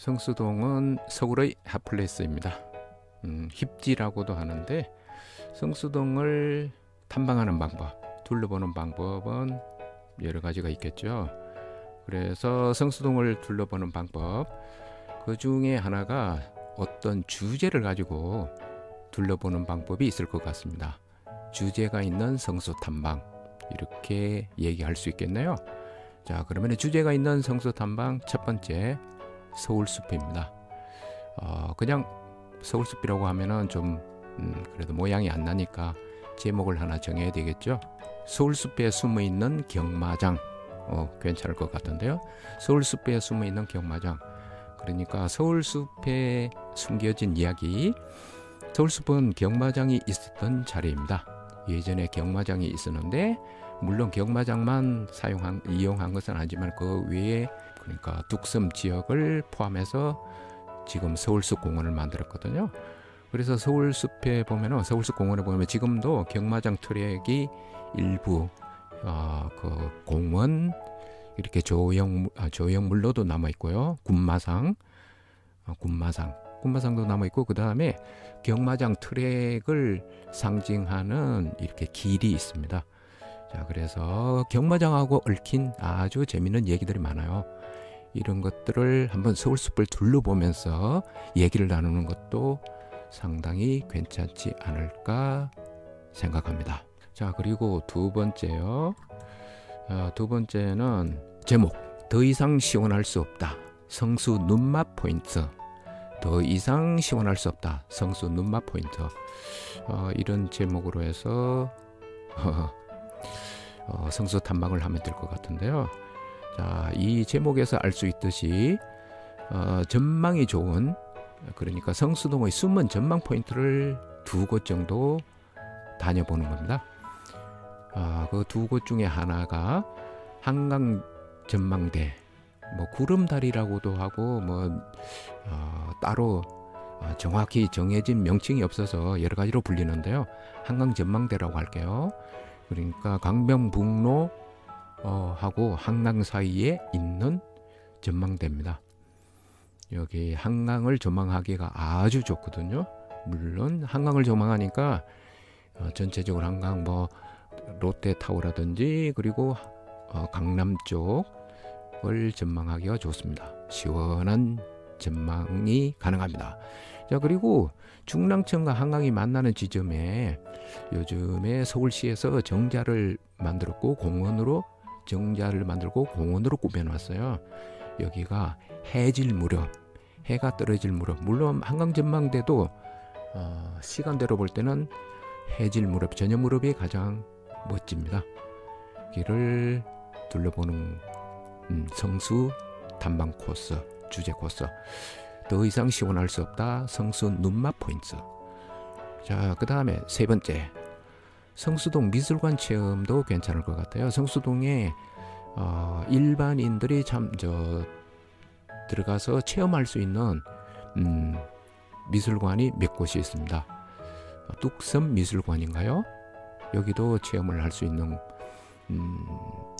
성수동은 서울의 핫플레이스입니다. 힙지라고도 하는데 성수동을 탐방하는 방법, 둘러보는 방법은 여러 가지가 있겠죠. 그래서 성수동을 둘러보는 방법, 그 중에 하나가 어떤 주제를 가지고 둘러보는 방법이 있을 것 같습니다. 주제가 있는 성수 탐방, 이렇게 얘기할 수 있겠네요. 자, 그러면 주제가 있는 성수 탐방 첫 번째, 서울숲입니다. 그냥 서울숲이라고 하면은 좀 그래도 모양이 안 나니까 제목을 하나 정해야 되겠죠. 서울숲에 숨어 있는 경마장, 괜찮을 것 같은데요. 서울숲에 숨어 있는 경마장, 그러니까 서울숲에 숨겨진 이야기. 서울숲은 경마장이 있었던 자리입니다. 예전에 경마장이 있었는데 물론 경마장만 이용한 것은 아니지만 그 외에, 그러니까 뚝섬 지역을 포함해서 지금 서울숲 공원을 만들었거든요. 그래서 서울숲에 보면은, 서울숲 공원에 보면 지금도 경마장 트랙이 일부 그 공원 이렇게 조형물로도 남아 있고요. 군마상도 남아 있고, 그 다음에 경마장 트랙을 상징하는 이렇게 길이 있습니다. 자, 그래서 경마장하고 얽힌 아주 재미있는 얘기들이 많아요. 이런 것들을 한번 서울숲을 둘러보면서 얘기를 나누는 것도 상당히 괜찮지 않을까 생각합니다. 자, 그리고 두 번째요. 두 번째는 제목, 더 이상 시원할 수 없다, 성수 눈맛 포인트. 더 이상 시원할 수 없다, 성수 눈맛 포인트. 이런 제목으로 해서 성수 탐방을 하면 될 것 같은데요. 자, 이 제목에서 알 수 있듯이 전망이 좋은, 그러니까 성수동의 숨은 전망 포인트를 두 곳 정도 다녀보는 겁니다. 그 두 곳 중에 하나가 한강 전망대, 뭐 구름다리라고도 하고, 따로 정확히 정해진 명칭이 없어서 여러 가지로 불리는데요. 한강 전망대라고 할게요. 그러니까 강변북로 하고 한강 사이에 있는 전망대입니다. 여기 한강을 조망하기가 아주 좋거든요. 물론 한강을 조망하니까 전체적으로 한강 롯데타워라든지 그리고 강남 쪽을 전망하기가 좋습니다. 시원한 전망이 가능합니다. 자, 그리고 중랑천과 한강이 만나는 지점에 요즘에 서울시에서 정자를 만들었고 정자를 만들고 공원으로 꾸며놨어요. 여기가 해질 무렵, 해가 떨어질 무렵, 물론 한강 전망대도 시간대로 볼 때는 해질 무렵, 저녁 무렵이 가장 멋집니다. 여기를 둘러보는 성수 탐방 코스, 주제 코스. 더 이상 시원할 수 없다, 성수 눈맛 포인트. 자, 그 다음에 세 번째, 성수동 미술관 체험도 괜찮을 것 같아요. 성수동에 일반인들이 들어가서 체험할 수 있는 미술관이 몇 곳이 있습니다. 뚝섬 미술관인가요? 여기도 체험을 할 수 있는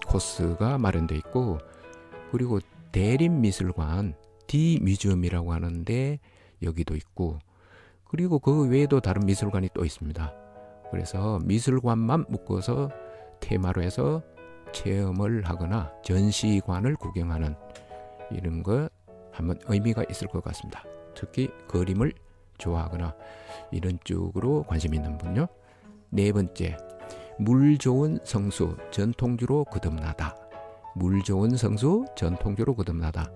코스가 마련되어 있고, 그리고 대림미술관 D뮤지엄이라고 하는데 여기도 있고, 그리고 그 외에도 다른 미술관이 또 있습니다. 그래서 미술관만 묶어서 테마로 해서 체험을 하거나 전시관을 구경하는 이런 거 한번 의미가 있을 것 같습니다. 특히 그림을 좋아하거나 이런 쪽으로 관심 있는 분요. 네 번째, 물 좋은 성수 전통주로 거듭나다. 물 좋은 성수 전통주로 거듭나다.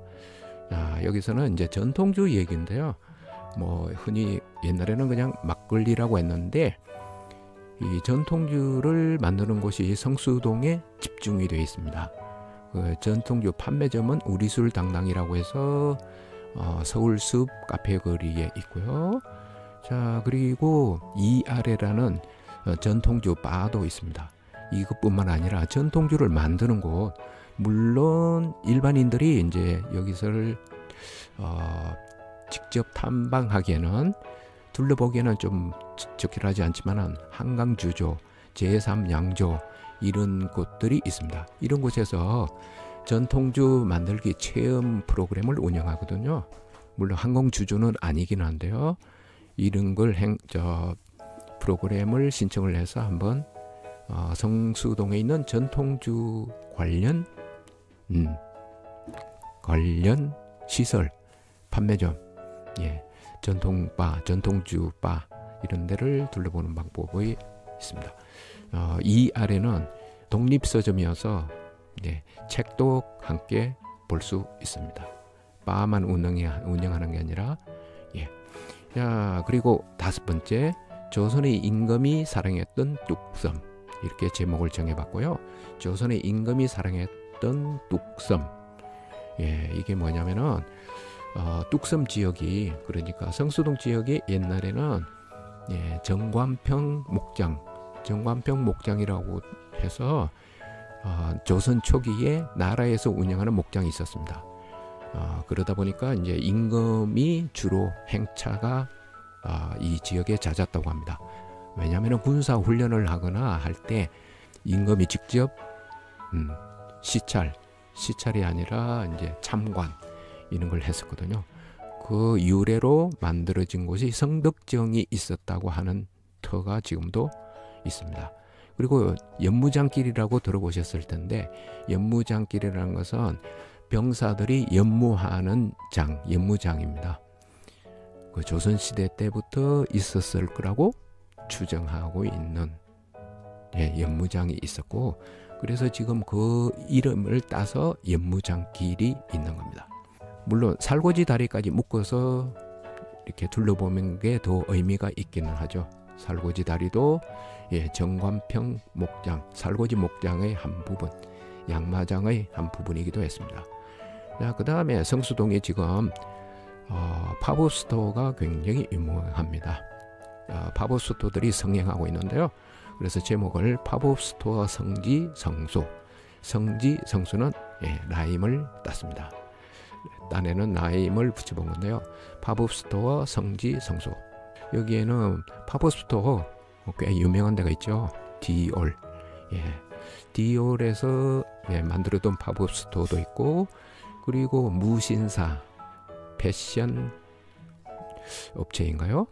자, 여기서는 이제 전통주 얘기인데요. 흔히 옛날에는 그냥 막걸리라고 했는데, 이 전통주를 만드는 곳이 성수동에 집중이 되어 있습니다. 그 전통주 판매점은 우리술당당이라고 해서 서울숲 카페 거리에 있고요. 자, 그리고 이아래라는 전통주 바도 있습니다. 이것뿐만 아니라 전통주를 만드는 곳, 물론 일반인들이 이제 여기서를 직접 탐방하기에는, 둘러보기에는 좀 적절하지 않지만 한강주조, 제3양조 이런 곳들이 있습니다. 이런 곳에서 전통주 만들기 체험 프로그램을 운영하거든요. 물론 항공 주주는 아니긴 한데요. 이런 걸 프로그램을 신청을 해서 한번 성수동에 있는 전통주 관련 시설 판매점, 전통바, 전통주바 이런 데를 둘러보는 방법이 있습니다. 이 아래는 독립서점이어서 책도 함께 볼 수 있습니다. 바만 운영하는 게 아니라 자, 그리고 5번째, 조선의 임금이 사랑했던 뚝섬, 이렇게 제목을 정해봤고요. 조선의 임금이 사랑했던 뚝섬, 이게 뭐냐면은 뚝섬 지역이, 그러니까 성수동 지역이 옛날에는 정관평 목장이라고 해서 조선 초기에 나라에서 운영하는 목장이 있었습니다. 그러다 보니까 이제 임금이 주로 행차가 이 지역에 잦았다고 합니다. 왜냐하면 군사 훈련을 하거나 할 때 임금이 직접 시찰이 아니라 이제 참관 이런 걸 했었거든요. 그 유래로 만들어진 곳이 성덕정이 있었다고 하는 터가 지금도 있습니다. 그리고 연무장길이라고 들어보셨을 텐데, 연무장길이라는 것은 병사들이 연무하는 연무장입니다. 그 조선시대 때부터 있었을 거라고 추정하고 있는 연무장이 있었고, 그래서 지금 그 이름을 따서 연무장길이 있는 겁니다. 물론 살고지 다리까지 묶어서 이렇게 둘러보는 게 더 의미가 있기는 하죠. 살고지 다리도 정관평 목장, 살고지 목장의 한 부분, 양마장의 한 부분이기도 했습니다. 자, 그 다음에 성수동에 지금 팝업 스토어가 굉장히 유명합니다. 팝업 스토어들이 성행하고 있는데요. 그래서 제목을 팝업 스토어 성지 성소, 성지 성소는 라임을 땄습니다. 딴에는 라임을 붙여본 건데요. 팝업 스토어 성지 성소, 여기에는 팝업 스토어 꽤 유명한 데가 있죠. 디올, 디올에서 만들어둔 팝업 스토어도 있고, 그리고 무신사 패션 업체인가요?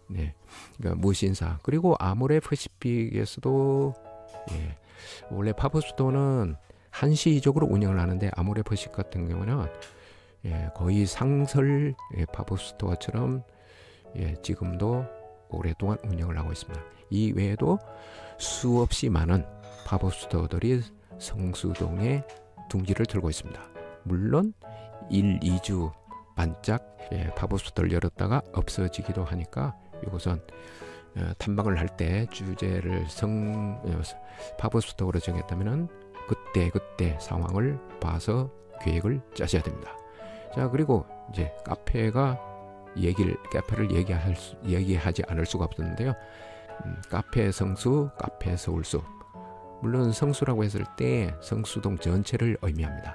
그러니까 무신사, 그리고 아모레 퍼시픽에서도 원래 팝업 스토어는 한시적으로 운영을 하는데, 아모레 퍼시픽 같은 경우는 거의 상설 팝업 스토어처럼 지금도 오랫동안 운영을 하고 있습니다. 이 외에도 수없이 많은 팝업 스토어들이 성수동에 둥지를 들고 있습니다. 물론 1, 2주 반짝 팝업 스토어를 열었다가 없어지기도 하니까, 이것은 탐방을 할 때 주제를 팝업 스토어로 정했다면 그때 상황을 봐서 계획을 짜셔야 됩니다. 자, 그리고 이제 카페를 얘기하지 않을 수가 없었는데요. 카페 성수, 카페 서울숲. 물론 성수라고 했을 때 성수동 전체를 의미합니다.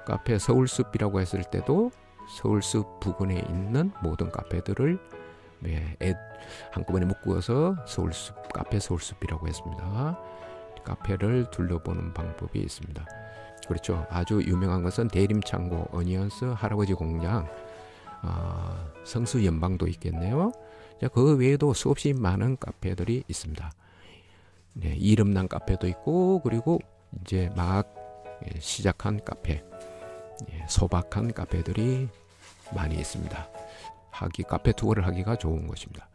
카페 서울숲이라고 했을 때도 서울숲 부근에 있는 모든 카페들을 한꺼번에 묶어서 서울숲, 카페 서울숲이라고 했습니다. 카페를 둘러보는 방법이 있습니다. 그렇죠. 아주 유명한 것은 대림창고, 어니언스, 할아버지 공장, 성수 연방도 있겠네요. 자, 그 외에도 수없이 많은 카페들이 있습니다. 이름난 카페도 있고, 그리고 이제 막 시작한 카페, 소박한 카페들이 많이 있습니다. 카페 투어를 하기가 좋은 것입니다.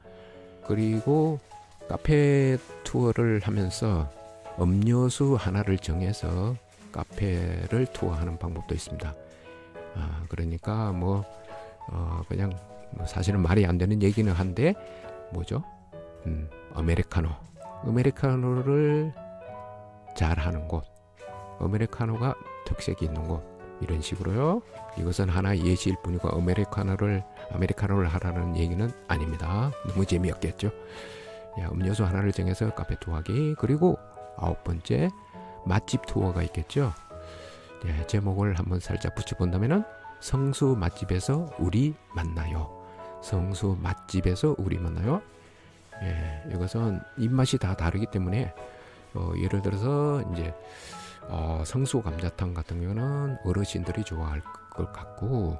그리고 카페 투어를 하면서 음료수 하나를 정해서 카페를 투어하는 방법도 있습니다. 그러니까 그냥 사실은 말이 안 되는 얘기는 한데, 뭐죠? 아메리카노를 잘하는 곳, 아메리카노가 특색이 있는 곳, 이런 식으로요. 이것은 하나의 예시일 뿐이고 아메리카노를 하라는 얘기는 아닙니다. 너무 재미없겠죠. 음료수 하나를 정해서 카페 투어하기. 그리고 9번째, 맛집 투어가 있겠죠. 제목을 한번 살짝 붙여본다면은 성수 맛집에서 우리 만나요. 성수 맛집에서 우리 만나요. 이것은 입맛이 다 다르기 때문에 예를 들어서 이제 성수 감자탕 같은 경우는 어르신들이 좋아할 것 같고,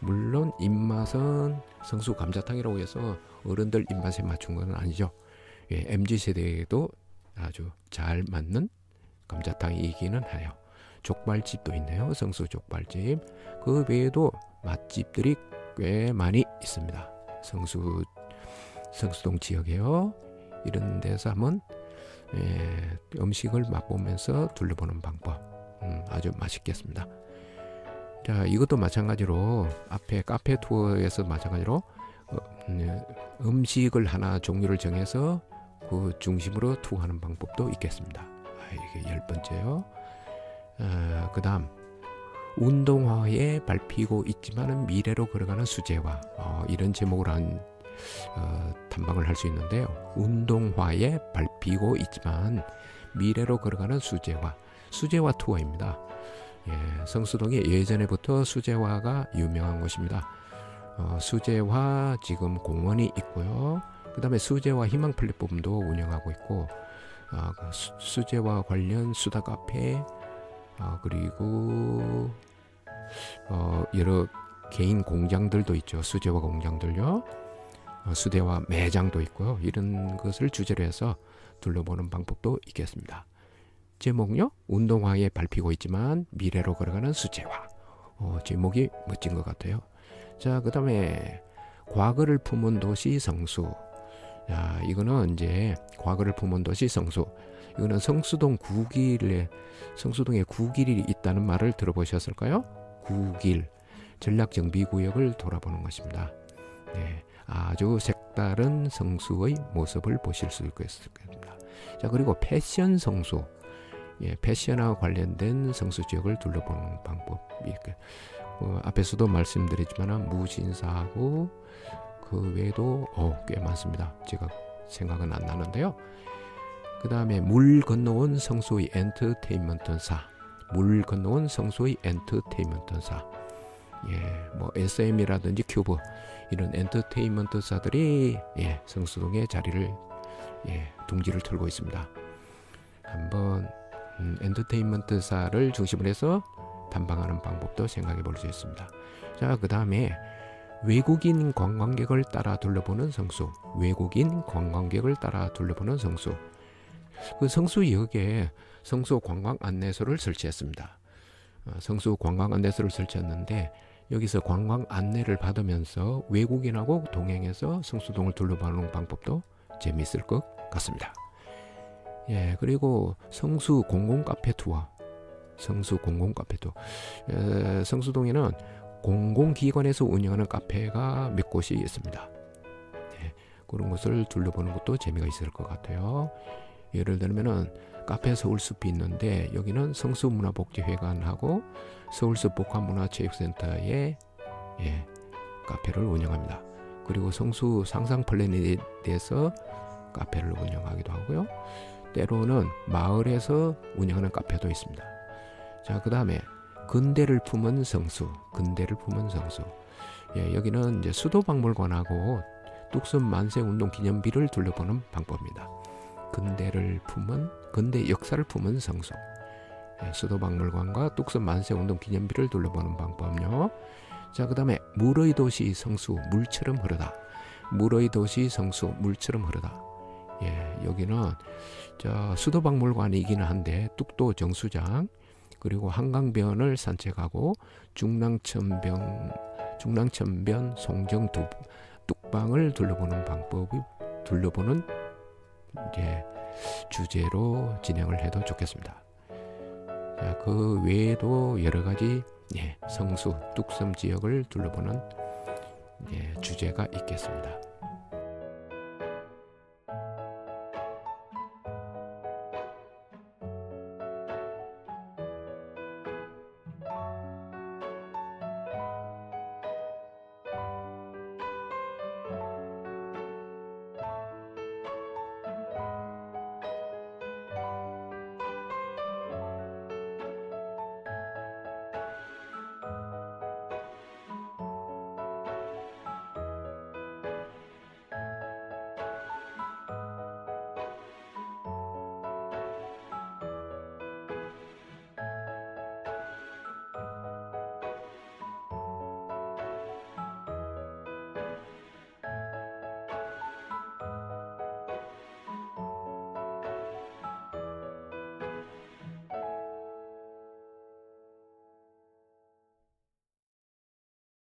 물론 입맛은 성수 감자탕이라고 해서 어른들 입맛에 맞춘 건 아니죠. 예, MZ세대에도 아주 잘 맞는 감자탕이기는 해요. 족발집도 있네요. 성수 족발집. 그 외에도 맛집들이 꽤 많이 있습니다. 성수동 지역에요. 이런 데서 한번 음식을 맛보면서 둘러보는 방법 아주 맛있겠습니다. 자, 이것도 마찬가지로 앞에 카페 투어에서 마찬가지로 음식을 하나 종류를 정해서 그 중심으로 투어하는 방법도 있겠습니다. 이게 10번째요. 그 다음 운동화에 밟히고 있지만은 미래로 걸어가는 수제화. 이런 제목으로 한 탐방을 할 수 있는데요. 운동화에 밟히고 있지만 미래로 걸어가는 수제화 투어입니다. 예, 성수동에 예전에부터 수제화가 유명한 곳입니다. 수제화 지금 공원이 있고요. 그 다음에 수제화 희망 플랫폼도 운영하고 있고 수제화 관련 수다 카페 그리고 여러 개인 공장들도 있죠. 수제화 공장들요. 수제화 매장도 있고요. 이런 것을 주제로 해서 둘러보는 방법도 있겠습니다. 제목요. 운동화에 밟히고 있지만 미래로 걸어가는 수제화. 제목이 멋진 것 같아요. 자, 그 다음에 과거를 품은 도시 성수. 자, 이거는 이제 과거를 품은 도시 성수. 이거는 성수동에 구길이 있다는 말을 들어보셨을까요? 구길, 전략정비구역을 돌아보는 것입니다. 네, 아주 색다른 성수의 모습을 보실 수 있겠습니다. 자, 그리고 패션 성수. 예, 패션과 관련된 성수 지역을 둘러보는 방법. 앞에서도 말씀드렸지만 무신사하고 그 외에도 꽤 많습니다. 제가 생각은 안 나는데요. 그 다음에 물 건너온 성수의 엔터테인먼트사. 물 건너온 성수의 엔터테인먼트사. 예, 뭐 SM이라든지 큐브 이런 엔터테인먼트사들이 성수동에 자리를 둥지를 털고 있습니다. 한번 엔터테인먼트사를 중심으로 해서 탐방하는 방법도 생각해 볼 수 있습니다. 자, 그 다음에 외국인 관광객을 따라 둘러보는 성수. 외국인 관광객을 따라 둘러보는 성수. 그 성수역에 성수 관광 안내소를 설치했습니다. 성수 관광 안내소를 설치했는데 여기서 관광 안내를 받으면서 외국인하고 동행해서 성수동을 둘러보는 방법도 재미있을 것 같습니다. 예, 그리고 성수 공공카페 투어. 성수 공공카페 투어. 성수동에는 공공기관에서 운영하는 카페가 몇 곳이 있습니다. 네, 그런 곳을 둘러보는 것도 재미가 있을 것 같아요. 예를 들면은 카페 서울숲이 있는데 여기는 성수문화복지회관하고 서울숲 복합문화체육센터에 카페를 운영합니다. 그리고 성수 상상플래닛에서 카페를 운영하기도 하고요. 때로는 마을에서 운영하는 카페도 있습니다. 자, 그 다음에 근대를 품은 성수. 근대를 품은 성수. 예, 여기는 이제 수도박물관하고 뚝섬 만세운동 기념비를 둘러보는 방법입니다. 근대 역사를 품은 성수. 예, 수도박물관과 뚝섬 만세운동 기념비를 둘러보는 방법요. 자, 그 다음에 물의 도시 성수. 물처럼 흐르다. 물의 도시 성수. 물처럼 흐르다. 예, 여기는 수도박물관이기는 한데 뚝도 정수장 그리고 한강변을 산책하고 중랑천변 송정 뚝방을 둘러보는 주제로 진행을 해도 좋겠습니다. 자, 그 외에도 여러 가지 성수 뚝섬 지역을 둘러보는 주제가 있겠습니다.